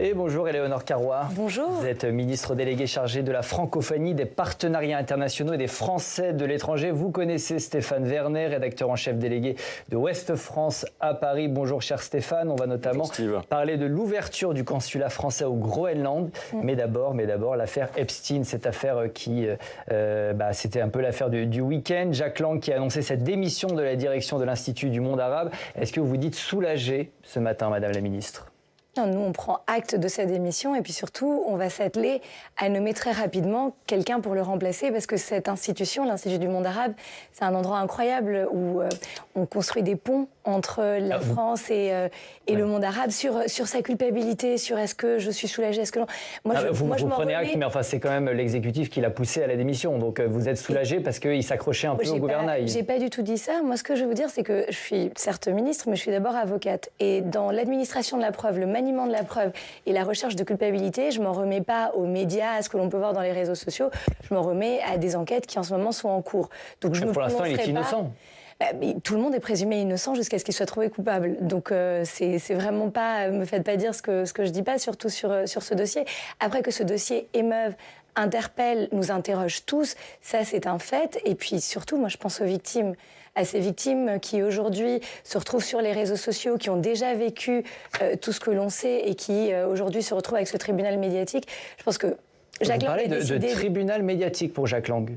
Et bonjour Éléonore Carrois. Bonjour. Vous êtes ministre déléguée chargée de la francophonie, des partenariats internationaux et des Français de l'étranger. Vous connaissez Stéphane Vernet, rédacteur en chef délégué de Ouest France à Paris. Bonjour cher Stéphane. On va notamment parler de l'ouverture du consulat français au Groenland. Mais d'abord, l'affaire Epstein, cette affaire qui, c'était un peu l'affaire du week-end. Jack Lang qui a annoncé cette démission de la direction de l'Institut du monde arabe. Est-ce que vous vous dites soulagée ce matin, Madame la Ministre ? Non, nous, on prend acte de sa démission et puis surtout, on va s'atteler à nommer très rapidement quelqu'un pour le remplacer parce que cette institution, l'Institut du monde arabe, c'est un endroit incroyable où on construit des ponts entre la France et le monde arabe sur sa culpabilité, sur est-ce que je suis soulagée, est-ce que non. Vous prenez acte, mais enfin, c'est quand même l'exécutif qui l'a poussé à la démission. Donc vous êtes soulagée parce qu'il s'accrochait un peu au gouvernail. J'ai pas du tout dit ça. Moi, ce que je veux vous dire, c'est que je suis certes ministre, mais je suis d'abord avocate. Et dans l'administration de la preuve, le maniement de la preuve et la recherche de culpabilité, je m'en remets pas aux médias, à ce que l'on peut voir dans les réseaux sociaux. Je m'en remets à des enquêtes qui en ce moment sont en cours. Donc pour l'instant, il est innocent. Mais tout le monde est présumé innocent jusqu'à ce qu'il soit trouvé coupable. Donc c'est vraiment pas, me faites pas dire ce que je dis pas, surtout sur ce dossier. Après que ce dossier émeuve, interpelle, nous interroge tous, ça c'est un fait. Et puis surtout, moi je pense aux victimes, à ces victimes qui aujourd'hui se retrouvent sur les réseaux sociaux, qui ont déjà vécu tout ce que l'on sait et qui aujourd'hui se retrouvent avec ce tribunal médiatique. Je pense que Jack Lang a décidé... de tribunal médiatique pour Jack Lang.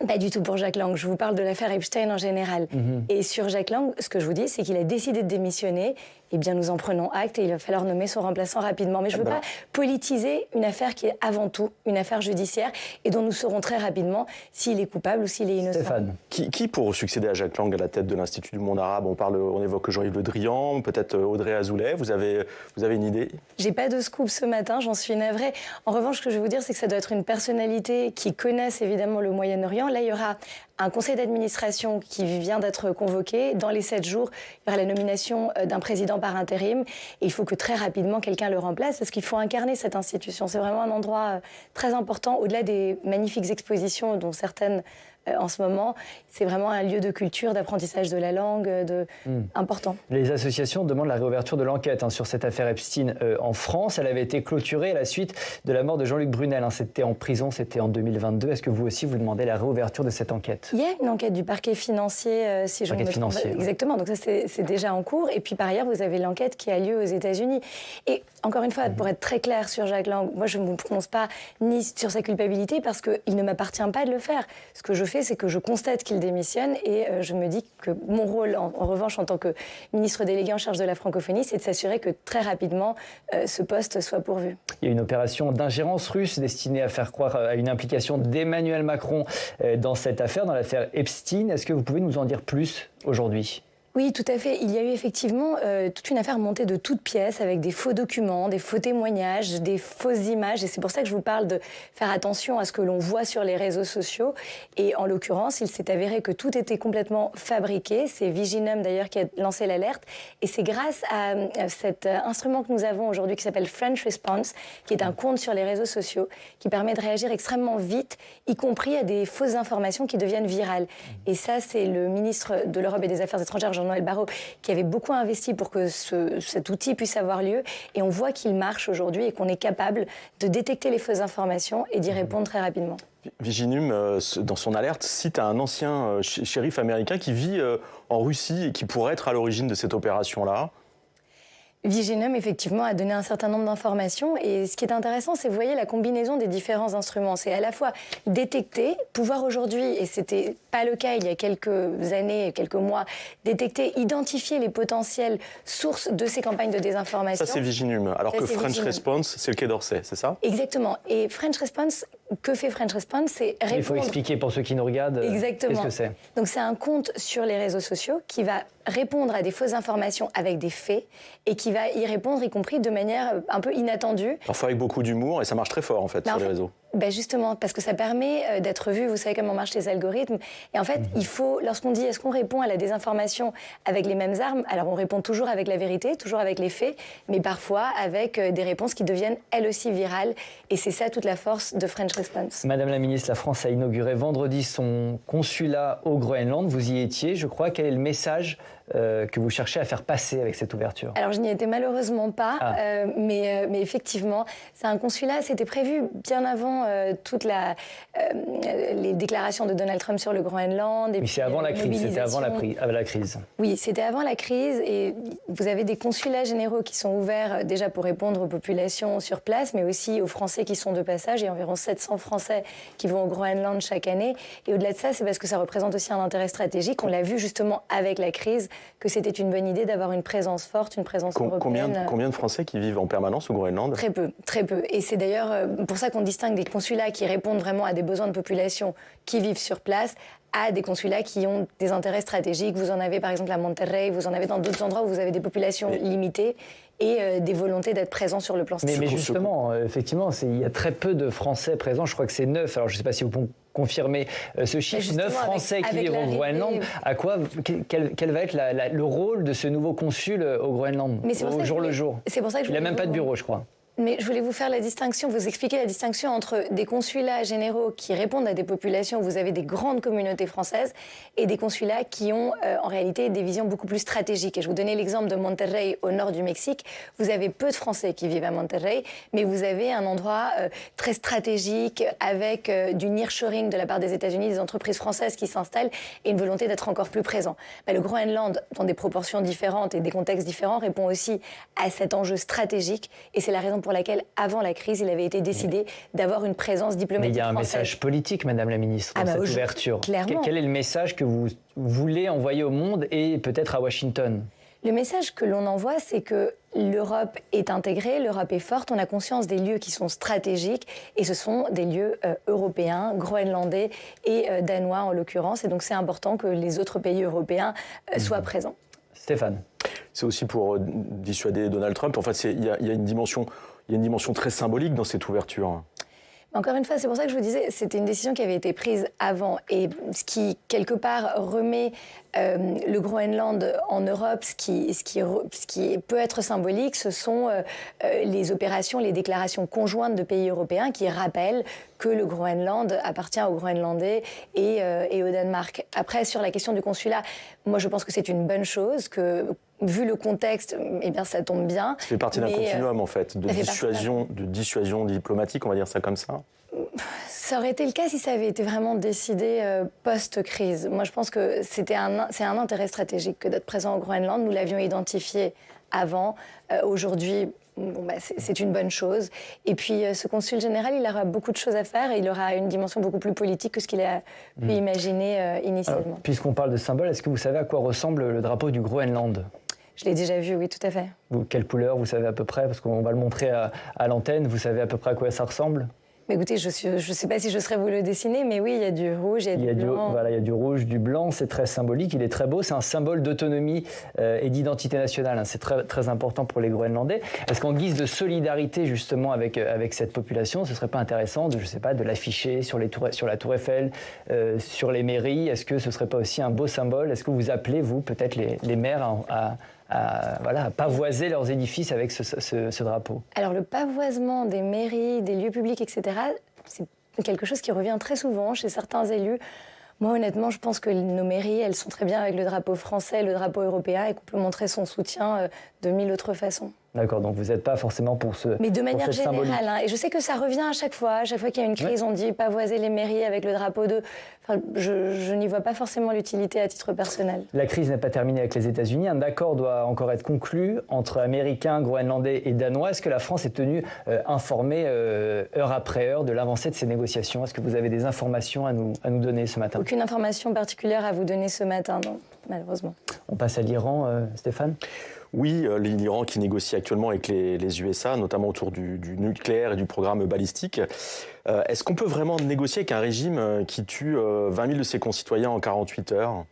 Pas du tout pour Jack Lang, je vous parle de l'affaire Epstein en général. Et sur Jack Lang, ce que je vous dis, c'est qu'il a décidé de démissionner. Eh bien, nous en prenons acte et il va falloir nommer son remplaçant rapidement. Mais je ne veux pas politiser une affaire qui est avant tout une affaire judiciaire et dont nous saurons très rapidement s'il est coupable ou s'il est innocent. Stéphane. Qui pour succéder à Jack Lang à la tête de l'Institut du monde arabe? On évoque Jean-Yves Le Drian, peut-être Audrey Azoulay. Vous avez une idée? J'ai pas de scoop ce matin, j'en suis navrée. En revanche, ce que je vais vous dire, c'est que ça doit être une personnalité qui connaisse évidemment le Moyen-Orient. Là, il y aura un conseil d'administration qui vient d'être convoqué. Dans les 7 jours, il y aura la nomination d'un président par intérim. Et il faut que très rapidement, quelqu'un le remplace parce qu'il faut incarner cette institution. C'est vraiment un endroit très important, au-delà des magnifiques expositions dont certaines en ce moment. C'est vraiment un lieu de culture, d'apprentissage de la langue, important. Les associations demandent la réouverture de l'enquête sur cette affaire Epstein en France. Elle avait été clôturée à la suite de la mort de Jean-Luc Brunel. C'était en prison, c'était en 2022. Est-ce que vous aussi, vous demandez la réouverture de cette enquête? Il y a une enquête du parquet financier, si je ne me trompe pas. Exactement, donc ça c'est déjà en cours. Et puis par ailleurs, vous avez l'enquête qui a lieu aux États-Unis. Et encore une fois, pour être très clair sur Jack Lang, moi je ne me prononce pas ni sur sa culpabilité parce qu'il ne m'appartient pas de le faire. Ce que je fais, c'est que je constate qu'il démissionne et je me dis que mon rôle, en revanche, en tant que ministre délégué en charge de la francophonie, c'est de s'assurer que très rapidement, ce poste soit pourvu. Il y a une opération d'ingérence russe destinée à faire croire à une implication d'Emmanuel Macron dans cette affaire, dans l'affaire Epstein. Est-ce que vous pouvez nous en dire plus aujourd'hui ? Oui, tout à fait. Il y a eu effectivement toute une affaire montée de toutes pièces avec des faux documents, des faux témoignages, des fausses images. Et c'est pour ça que je vous parle de faire attention à ce que l'on voit sur les réseaux sociaux. Et en l'occurrence, il s'est avéré que tout était complètement fabriqué. C'est Viginum d'ailleurs qui a lancé l'alerte. Et c'est grâce à cet instrument que nous avons aujourd'hui qui s'appelle French Response, qui est un compte sur les réseaux sociaux, qui permet de réagir extrêmement vite, y compris à des fausses informations qui deviennent virales. Et ça, c'est le ministre de l'Europe et des Affaires étrangères, Jean-Noël Barrot, qui avait beaucoup investi pour que cet outil puisse avoir lieu. Et on voit qu'il marche aujourd'hui et qu'on est capable de détecter les fausses informations et d'y répondre très rapidement. Viginum, dans son alerte, cite un ancien shérif américain qui vit en Russie et qui pourrait être à l'origine de cette opération-là. Viginum, effectivement, a donné un certain nombre d'informations. Et ce qui est intéressant, c'est, vous voyez, la combinaison des différents instruments. C'est à la fois détecter, pouvoir aujourd'hui, et c'était pas le cas il y a quelques années, quelques mois, détecter, identifier les potentielles sources de ces campagnes de désinformation. Ça, c'est Viginum. Alors que French Response, c'est le Quai d'Orsay, c'est ça? Exactement. Et French Response, que fait French Response? C'est répondre... Il faut expliquer pour ceux qui nous regardent. Exactement. Qu'est-ce que c'est? Donc c'est un compte sur les réseaux sociaux qui va répondre à des fausses informations avec des faits et qui va y répondre, y compris de manière un peu inattendue. Parfois avec beaucoup d'humour, et ça marche très fort en fait sur les réseaux. Justement, parce que ça permet d'être vu, vous savez comment marchent les algorithmes. Et en fait, il faut, lorsqu'on dit est-ce qu'on répond à la désinformation avec les mêmes armes, alors on répond toujours avec la vérité, toujours avec les faits, mais parfois avec des réponses qui deviennent elles aussi virales. Et c'est ça toute la force de French Response. Madame la ministre, la France a inauguré vendredi son consulat au Groenland. Vous y étiez, je crois. Quel est le message que vous cherchez à faire passer avec cette ouverture? Alors, je n'y étais malheureusement pas, mais effectivement, c'est un consulat, c'était prévu bien avant toutes les déclarations de Donald Trump sur le Groenland. Mais c'est avant la crise, c'était avant la crise. Oui, c'était avant la crise, et vous avez des consulats généraux qui sont ouverts déjà pour répondre aux populations sur place, mais aussi aux Français qui sont de passage. Il y a environ 700 Français qui vont au Groenland chaque année. Et au-delà de ça, c'est parce que ça représente aussi un intérêt stratégique. On l'a vu justement avec la crise, que c'était une bonne idée d'avoir une présence forte, une présence européenne. Combien de Français qui vivent en permanence au Groenland? Très peu, très peu. Et c'est d'ailleurs pour ça qu'on distingue des consulats qui répondent vraiment à des besoins de population qui vivent sur place, à des consulats qui ont des intérêts stratégiques. Vous en avez par exemple à Monterrey, vous en avez dans d'autres endroits où vous avez des populations limitées et des volontés d'être présents sur le plan stratégique. Mais justement, effectivement, il y a très peu de Français présents. Je crois que c'est 9. Alors je ne sais pas si vous pouvez confirmer ce chiffre. 9 Français qui vivent au Groenland. Quel va être le rôle de ce nouveau consul au Groenland, au jour le jour? C'est pour ça que il n'a même pas de bureau, je crois. Mais je voulais vous faire la distinction, vous expliquer la distinction entre des consulats généraux qui répondent à des populations où vous avez des grandes communautés françaises et des consulats qui ont en réalité des visions beaucoup plus stratégiques. Et je vous donnais l'exemple de Monterrey au nord du Mexique. Vous avez peu de Français qui vivent à Monterrey, mais vous avez un endroit très stratégique avec du nearshoring de la part des États-Unis, des entreprises françaises qui s'installent et une volonté d'être encore plus présent. Le Groenland, dans des proportions différentes et des contextes différents, répond aussi à cet enjeu stratégique, et c'est la raison pour laquelle, avant la crise, il avait été décidé d'avoir une présence diplomatique française. Mais il y a un message politique, Madame la Ministre, dans cette ouverture. Clairement. Quel est le message que vous voulez envoyer au monde et peut-être à Washington? Le message que l'on envoie, c'est que l'Europe est intégrée, l'Europe est forte, on a conscience des lieux qui sont stratégiques, et ce sont des lieux européens, groenlandais et danois en l'occurrence, et donc c'est important que les autres pays européens soient présents. Stéphane. C'est aussi pour dissuader Donald Trump. En fait, il y a une dimension très symbolique dans cette ouverture. Encore une fois, c'est pour ça que je vous disais, c'était une décision qui avait été prise avant, et ce qui, quelque part, remet le Groenland en Europe, ce qui peut être symbolique, ce sont les opérations, les déclarations conjointes de pays européens qui rappellent que le Groenland appartient aux Groenlandais et au Danemark. Après, sur la question du consulat, moi je pense que c'est une bonne chose, que vu le contexte, eh bien ça tombe bien. Ça fait partie d'un continuum en fait, de dissuasion diplomatique, on va dire ça comme ça. Ça aurait été le cas si ça avait été vraiment décidé post-crise. Moi, je pense que c'est un intérêt stratégique que d'être présent au Groenland. Nous l'avions identifié avant. Aujourd'hui, c'est une bonne chose. Et puis, ce consul général, il aura beaucoup de choses à faire et il aura une dimension beaucoup plus politique que ce qu'il a pu imaginer initialement. Puisqu'on parle de symbole, est-ce que vous savez à quoi ressemble le drapeau du Groenland ? Je l'ai déjà vu, oui, tout à fait. Quelle couleur, vous savez à peu près? Parce qu'on va le montrer à l'antenne. Vous savez à peu près à quoi ça ressemble? Mais écoutez, je ne sais pas si je saurais vous le dessiner, mais oui, il y a du rouge, il y a du blanc. Voilà, il y a du rouge, du blanc, c'est très symbolique, il est très beau, c'est un symbole d'autonomie et d'identité nationale. Hein. C'est très, très important pour les Groenlandais. Est-ce qu'en guise de solidarité justement avec cette population, ce ne serait pas intéressant de, je sais pas, de l'afficher sur la Tour Eiffel, sur les mairies? Est-ce que ce ne serait pas aussi un beau symbole? Est-ce que vous appelez, vous, peut-être les maires à pavoiser leurs édifices avec ce drapeau? Alors le pavoisement des mairies, des lieux publics, etc., c'est quelque chose qui revient très souvent chez certains élus. Moi, honnêtement, je pense que nos mairies, elles sont très bien avec le drapeau français, le drapeau européen, et qu'on peut montrer son soutien de mille autres façons. D'accord, donc vous n'êtes pas forcément pour ce Mais de manière générale, hein, et je sais que ça revient à chaque fois qu'il y a une crise, on dit pavoiser les mairies avec le drapeau de... Enfin, je n'y vois pas forcément l'utilité à titre personnel. La crise n'est pas terminée avec les États-Unis. Un accord doit encore être conclu entre Américains, Groenlandais et Danois. Est-ce que la France est tenue informée heure après heure de l'avancée de ces négociations? Est-ce que vous avez des informations à nous donner ce matin? Aucune information particulière à vous donner ce matin, non, malheureusement. On passe à l'Iran, Stéphane? Oui, l'Iran qui négocie actuellement avec les USA, notamment autour du nucléaire et du programme balistique. Est-ce qu'on peut vraiment négocier avec un régime qui tue 20 000 de ses concitoyens en 48 heures?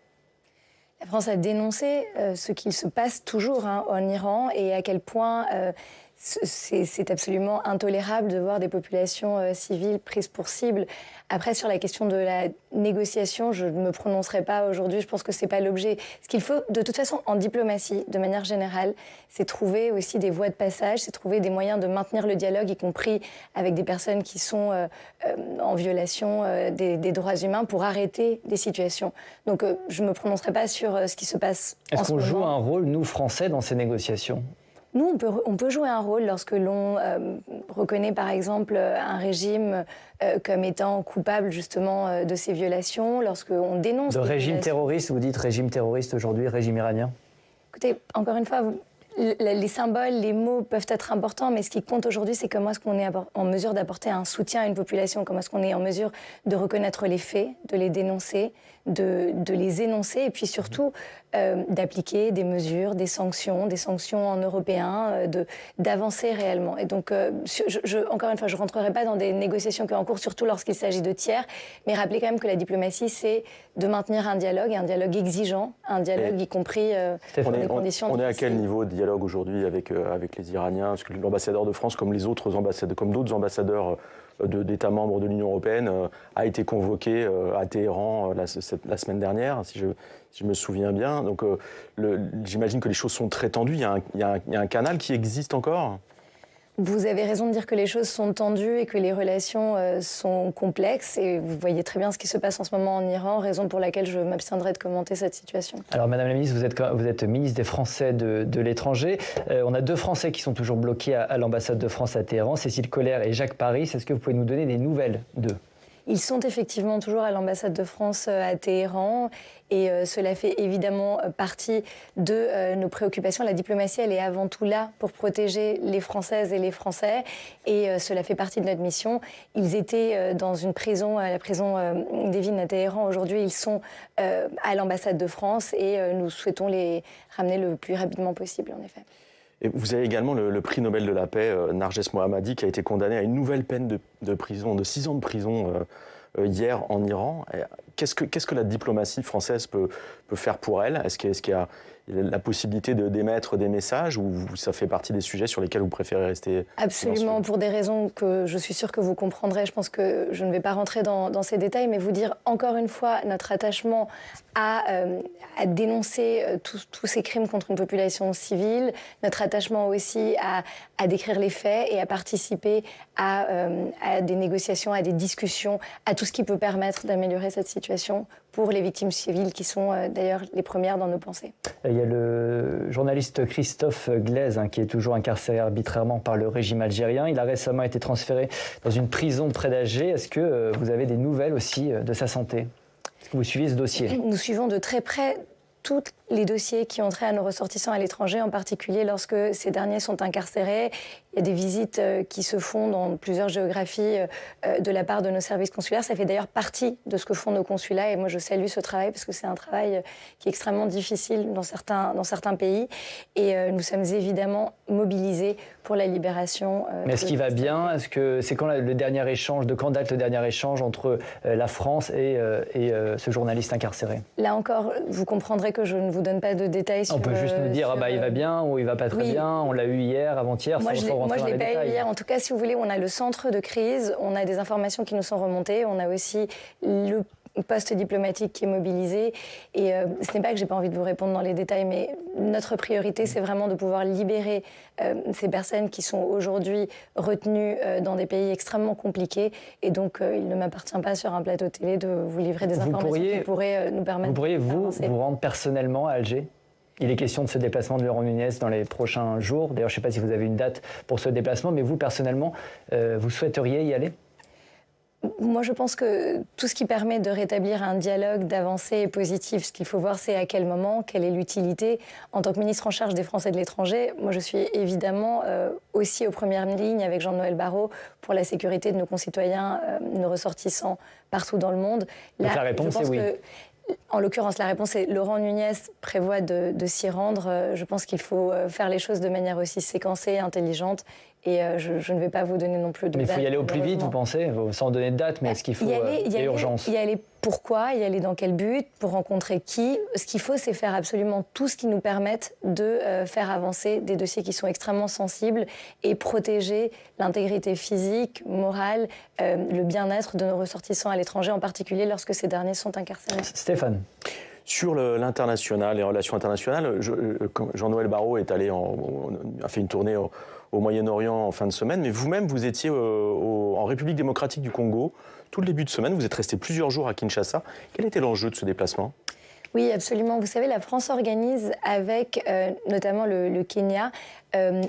La France a dénoncé ce qu'il se passe toujours en Iran et à quel point C'est absolument intolérable de voir des populations civiles prises pour cible. Après, sur la question de la négociation, je ne me prononcerai pas aujourd'hui. Je pense que ce n'est pas l'objet. Ce qu'il faut, de toute façon, en diplomatie, de manière générale, c'est trouver aussi des voies de passage, c'est trouver des moyens de maintenir le dialogue, y compris avec des personnes qui sont en violation des droits humains, pour arrêter des situations. Donc, je ne me prononcerai pas sur ce qui se passe en ce moment. Est-ce qu'on joue un rôle, nous, Français, dans ces négociations ? Nous, on peut jouer un rôle lorsque l'on reconnaît, par exemple, un régime comme étant coupable, justement, de ces violations, lorsqu'on dénonce... De régime terroriste, vous dites régime terroriste aujourd'hui, régime iranien ? Écoutez, encore une fois, les symboles, les mots peuvent être importants, mais ce qui compte aujourd'hui, c'est comment est-ce qu'on est en mesure d'apporter un soutien à une population, comment est-ce qu'on est en mesure de reconnaître les faits, de les dénoncer, de les énoncer, et puis surtout d'appliquer des mesures, des sanctions en européen, d'avancer réellement. Et donc, encore une fois, je ne rentrerai pas dans des négociations qui sont en cours, surtout lorsqu'il s'agit de tiers, mais rappeler quand même que la diplomatie, c'est de maintenir un dialogue exigeant, un dialogue y compris dans des conditions difficiles. On est à quel niveau de dialogue aujourd'hui avec les Iraniens? Parce que l'ambassadeur de France, comme les autres ambassadeurs, comme d'autres ambassadeurs d'États membres de l'Union européenne, a été convoqué à Téhéran la semaine dernière, si je me souviens bien. Donc j'imagine que les choses sont très tendues. Il y a un canal qui existe encore? Vous avez raison de dire que les choses sont tendues et que les relations sont complexes. Et vous voyez très bien ce qui se passe en ce moment en Iran, raison pour laquelle je m'abstiendrai de commenter cette situation. Alors, Madame la ministre, vous êtes ministre des Français de l'étranger. On a 2 Français qui sont toujours bloqués à l'ambassade de France à Téhéran, Cécile Collère et Jacques Paris. Est-ce que vous pouvez nous donner des nouvelles d'eux? Ils sont effectivement toujours à l'ambassade de France à Téhéran et cela fait évidemment partie de nos préoccupations. La diplomatie, elle est avant tout là pour protéger les Françaises et les Français et cela fait partie de notre mission. Ils étaient dans une prison, à la prison d'Evin à Téhéran. Aujourd'hui, ils sont à l'ambassade de France et nous souhaitons les ramener le plus rapidement possible, en effet. Et vous avez également le prix Nobel de la paix, Narges Mohammadi, qui a été condamné à une nouvelle peine de prison, de 6 ans de prison hier en Iran. Qu'est-ce que la diplomatie française peut faire pour elle? Est-ce qu'il y a la possibilité d'émettre des messages ou ça fait partie des sujets sur lesquels vous préférez rester Absolument, pour des raisons que je suis sûre que vous comprendrez. Je pense que je ne vais pas rentrer dans ces détails, mais vous dire encore une fois notre attachement à dénoncer tous ces crimes contre une population civile, notre attachement aussi à décrire les faits et à participer à des négociations, à des discussions, à tout ce qui peut permettre d'améliorer cette situation pour les victimes civiles qui sont d'ailleurs les premières dans nos pensées. Il y a le journaliste Christophe Glaise qui est toujours incarcéré arbitrairement par le régime algérien. Il a récemment été transféré dans une prison près d'Alger. Est-ce que vous avez des nouvelles aussi de sa santé? Est-ce que vous suivez ce dossier? Nous suivons de très près tous les dossiers qui ont trait à nos ressortissants à l'étranger, en particulier lorsque ces derniers sont incarcérés. Il y a des visites qui se font dans plusieurs géographies de la part de nos services consulaires. Ça fait d'ailleurs partie de ce que font nos consulats et moi je salue ce travail parce que c'est un travail qui est extrêmement difficile dans certains pays et nous sommes évidemment mobilisés pour la libération. Mais est-ce qu'il va bien? Est-ce que c'est quand le dernier échange? De quand date le dernier échange entre la France et ce journaliste incarcéré? Là encore, vous comprendrez que je ne vous donne pas de détails sur... On peut juste nous dire il va bien ou il va pas très bien. On l'a eu hier, avant-hier. Moi, je l'ai pas eu hier. En tout cas, si vous voulez, on a le centre de crise, on a des informations qui nous sont remontées, on a aussi le poste diplomatique qui est mobilisé. Et ce n'est pas que j'ai pas envie de vous répondre dans les détails, mais notre priorité, c'est vraiment de pouvoir libérer ces personnes qui sont aujourd'hui retenues dans des pays extrêmement compliqués. Et donc, il ne m'appartient pas sur un plateau télé de vous livrer des informations qui pourraient nous permettre... Vous pourriez, vous rendre personnellement à Alger? Il est question de ce déplacement de Laurent Nunez dans les prochains jours. D'ailleurs, je ne sais pas si vous avez une date pour ce déplacement, mais vous, personnellement, vous souhaiteriez y aller? Moi, je pense que tout ce qui permet de rétablir un dialogue, d'avancer est positif. Ce qu'il faut voir, c'est à quel moment, quelle est l'utilité. En tant que ministre en charge des Français de l'étranger, moi, je suis évidemment aussi aux premières lignes avec Jean-Noël Barrot pour la sécurité de nos concitoyens, nos ressortissants partout dans le monde. Là, donc la réponse est oui. En l'occurrence, la réponse est Laurent Nunez prévoit de s'y rendre. Je pense qu'il faut faire les choses de manière aussi séquencée, intelligente. Et je ne vais pas vous donner non plus de date. Mais il faut y aller au plus vite, vous pensez, sans donner de date, mais est-ce qu'il faut y a urgence? Y aller pourquoi, y aller dans quel but, pour rencontrer qui. Ce qu'il faut, c'est faire absolument tout ce qui nous permette de faire avancer des dossiers qui sont extrêmement sensibles et protéger l'intégrité physique, morale, le bien-être de nos ressortissants à l'étranger, en particulier lorsque ces derniers sont incarcérés. Stéphane. Sur l'international, les relations internationales, Jean-Noël Barrot a fait une tournée au Moyen-Orient en fin de semaine, mais vous-même, vous étiez en République démocratique du Congo tout le début de semaine. Vous êtes resté plusieurs jours à Kinshasa. Quel était l'enjeu de ce déplacement ? Oui, absolument. Vous savez, la France organise avec notamment le Kenya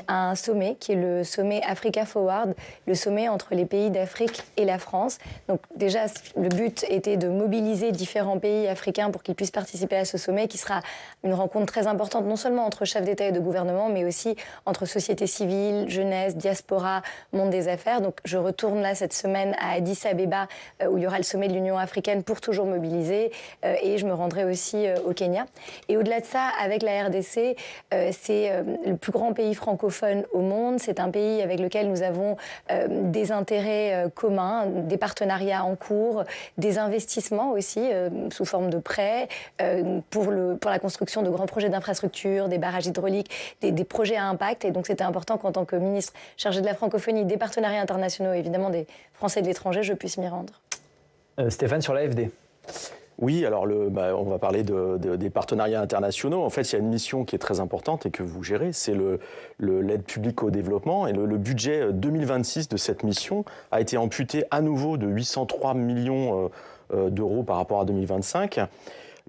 un sommet qui est le sommet Africa Forward, le sommet entre les pays d'Afrique et la France. Donc déjà, le but était de mobiliser différents pays africains pour qu'ils puissent participer à ce sommet qui sera une rencontre très importante, non seulement entre chefs d'État et de gouvernement, mais aussi entre société civile, jeunesse, diaspora, monde des affaires. Donc je retourne là cette semaine à Addis Abeba où il y aura le sommet de l'Union africaine pour toujours mobiliser et je me rendrai aussi au Kenya. Et au-delà de ça, avec la RDC, c'est le plus grand pays francophone au monde. C'est un pays avec lequel nous avons des intérêts communs, des partenariats en cours, des investissements aussi sous forme de prêts pour la construction de grands projets d'infrastructure, des barrages hydrauliques, des projets à impact. Et donc c'était important qu'en tant que ministre chargé de la francophonie, des partenariats internationaux et évidemment des Français de l'étranger, je puisse m'y rendre. Stéphane, sur l'AFD. Oui, alors on va parler des partenariats internationaux. En fait, il y a une mission qui est très importante et que vous gérez, c'est l'aide publique au développement. Et le budget 2026 de cette mission a été amputé à nouveau de 803 millions d'euros par rapport à 2025.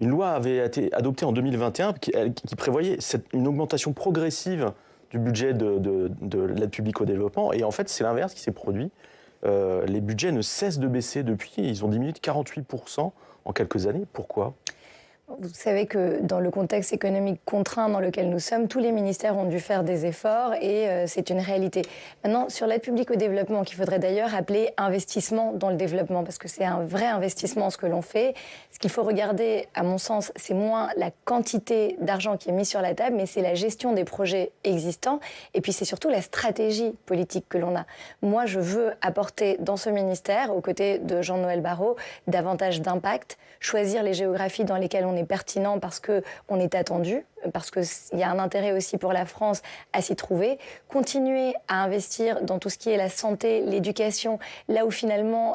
Une loi avait été adoptée en 2021 qui prévoyait une augmentation progressive du budget de l'aide publique au développement. Et en fait, c'est l'inverse qui s'est produit. Les budgets ne cessent de baisser depuis. Ils ont diminué de 48% en quelques années. Pourquoi ? Vous savez que dans le contexte économique contraint dans lequel nous sommes, tous les ministères ont dû faire des efforts et c'est une réalité. Maintenant, sur l'aide publique au développement, qu'il faudrait d'ailleurs appeler investissement dans le développement, parce que c'est un vrai investissement ce que l'on fait. Ce qu'il faut regarder, à mon sens, c'est moins la quantité d'argent qui est mise sur la table, mais c'est la gestion des projets existants et puis c'est surtout la stratégie politique que l'on a. Moi, je veux apporter dans ce ministère, aux côtés de Jean-Noël Barrot, davantage d'impact, choisir les géographies dans lesquelles on est pertinent parce qu'on est attendu, parce qu'il y a un intérêt aussi pour la France à s'y trouver, continuer à investir dans tout ce qui est la santé, l'éducation, là où finalement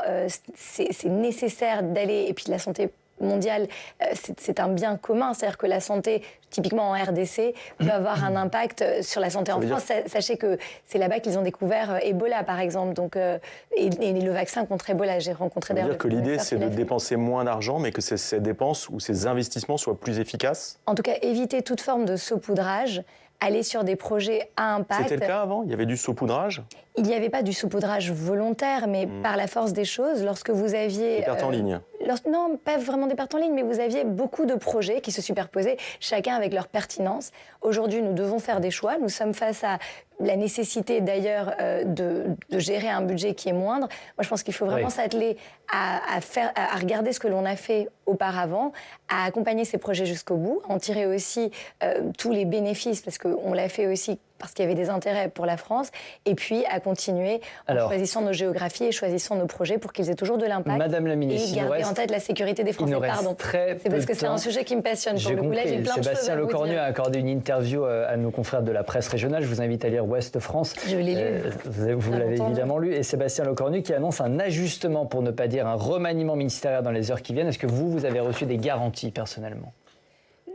c'est nécessaire d'aller, et puis la santé mondiale, c'est un bien commun, c'est-à-dire que la santé, typiquement en RDC, peut avoir un impact sur la santé en France. Sachez que c'est là-bas qu'ils ont découvert Ebola, par exemple, donc, et le vaccin contre Ebola. J'ai rencontré d'ailleurs... Ça veut dire que l'idée, c'est de dépenser moins d'argent, mais que ces dépenses ou ces investissements soient plus efficaces ? En tout cas, éviter toute forme de saupoudrage, aller sur des projets à impact. C'était le cas avant ? Il y avait du saupoudrage ? Il n'y avait pas du saupoudrage volontaire, mais par la force des choses, lorsque vous aviez... Des pertes en ligne ? Non, pas vraiment des pertes en ligne, mais vous aviez beaucoup de projets qui se superposaient, chacun avec leur pertinence. Aujourd'hui, nous devons faire des choix. Nous sommes face à la nécessité, d'ailleurs, de gérer un budget qui est moindre. Moi, je pense qu'il faut vraiment s'atteler à regarder ce que l'on a fait auparavant, à accompagner ces projets jusqu'au bout, en tirer aussi tous les bénéfices, parce qu'on l'a fait aussi parce qu'il y avait des intérêts pour la France, et puis à continuer en choisissant nos géographies et choisissant nos projets pour qu'ils aient toujours de l'impact. Madame la ministre, et garder en tête la sécurité des Français. C'est parce que c'est un sujet qui me passionne. Pour le coup, là, j'ai plein de choses à vous dire. Sébastien Lecornu a accordé une interview à nos confrères de la presse régionale. Je vous invite à lire Ouest France. Je l'ai lu. Vous l'avez évidemment lu. Et Sébastien Lecornu qui annonce un ajustement, pour ne pas dire un remaniement ministériel dans les heures qui viennent. Est-ce que vous avez reçu des garanties personnellement ?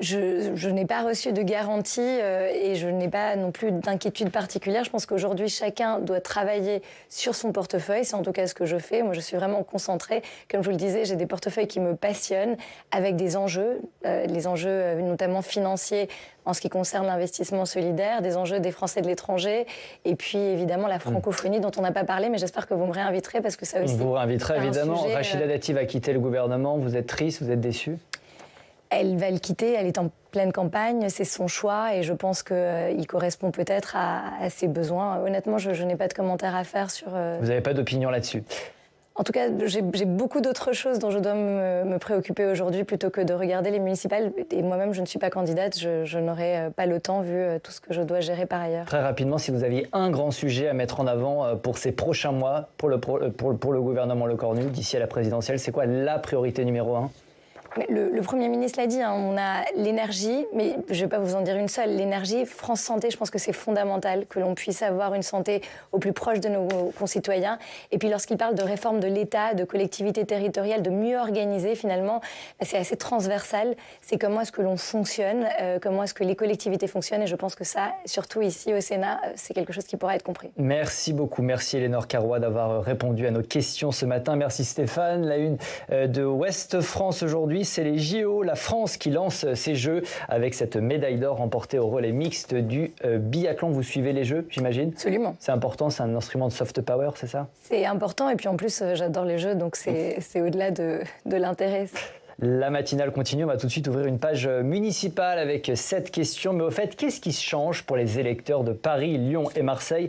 Je n'ai pas reçu de garantie et je n'ai pas non plus d'inquiétude particulière. Je pense qu'aujourd'hui, chacun doit travailler sur son portefeuille. C'est en tout cas ce que je fais. Moi, je suis vraiment concentrée. Comme je vous le disais, j'ai des portefeuilles qui me passionnent avec des enjeux, les enjeux notamment financiers en ce qui concerne l'investissement solidaire, des enjeux des Français de l'étranger et puis évidemment la francophonie dont on n'a pas parlé, mais j'espère que vous me réinviterez parce que ça aussi... On vous réinvitera évidemment. Rachida Dati va quitter le gouvernement. Vous êtes triste, vous êtes déçue ? Elle va le quitter, elle est en pleine campagne, c'est son choix et je pense qu'il correspond peut-être à ses besoins. Honnêtement, je n'ai pas de commentaire à faire sur... Vous n'avez pas d'opinion là-dessus ? En tout cas, j'ai beaucoup d'autres choses dont je dois me préoccuper aujourd'hui plutôt que de regarder les municipales. Et moi-même, je ne suis pas candidate, je n'aurai pas le temps vu tout ce que je dois gérer par ailleurs. Très rapidement, si vous aviez un grand sujet à mettre en avant pour ces prochains mois, pour le gouvernement Lecornu, d'ici à la présidentielle, c'est quoi la priorité numéro 1 ? Le Premier ministre l'a dit, hein, on a l'énergie, mais je ne vais pas vous en dire une seule. L'énergie, France Santé, je pense que c'est fondamental que l'on puisse avoir une santé au plus proche de nos concitoyens. Et puis lorsqu'il parle de réforme de l'État, de collectivité territoriale, de mieux organiser, finalement, c'est assez transversal. C'est comment est-ce que l'on fonctionne, comment est-ce que les collectivités fonctionnent. Et je pense que ça, surtout ici au Sénat, c'est quelque chose qui pourra être compris. Merci beaucoup. Merci Éléonore Carrois d'avoir répondu à nos questions ce matin. Merci Stéphane. La une de Ouest France aujourd'hui. C'est les JO, la France qui lance ses Jeux avec cette médaille d'or remportée au relais mixte du biathlon. Vous suivez les Jeux, j'imagine ? Absolument. C'est important, c'est un instrument de soft power, c'est ça ? C'est important et puis en plus, j'adore les Jeux, donc c'est au-delà de l'intérêt. La matinale continue, on va tout de suite ouvrir une page municipale avec cette question. Mais au fait, qu'est-ce qui change pour les électeurs de Paris, Lyon et Marseille